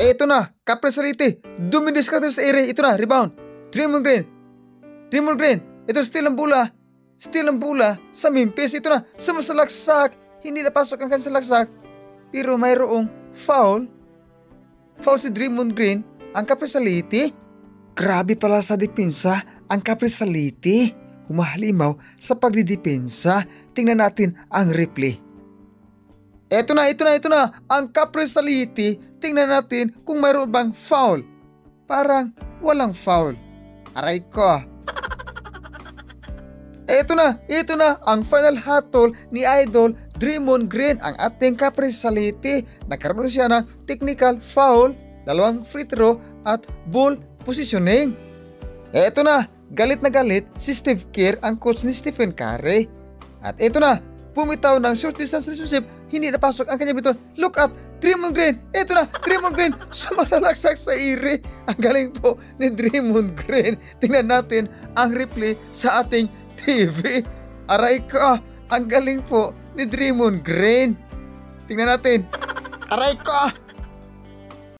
Ito na, Caprisaliti. Dumidiskarte sa area. Ito na, rebound. Draymond Green. Draymond Green. Ito steal ang bola. Steal ang bola sa Memphis. Ito na, sumasalaksak. Hindi napasok ang kanyang salaksak. Pero mayroong foul. Foul si Draymond Green. Ang Caprisaliti. Grabe pala sa depensa ang Caprisaliti. Humahalimaw sa pagdidepensa. Tingnan natin ang replay. Ito na. Ang Caprisaliti. Tingnan natin kung mayroon bang foul. Parang walang foul. Aray ko. Ito na ang final hatol ni Idol Draymond Green, ang ating Caprisaliti. Nagkaroon siya ng technical foul, 2 free throw at ball positioning. Ito na, galit na galit si Steve Kerr, ang coach ni Stephen Curry. At ito na, bumitaw ng short distance relationship, hindi napasok ang kanya bito. Look at Draymond Green. Ito na, Draymond Green sumasalaksak sa iri. Ang galing po ni Draymond Green. Tingnan natin ang replay sa ating TV. Aray ko, ang galing po ni Draymond Green. Tingnan natin. Aray ko.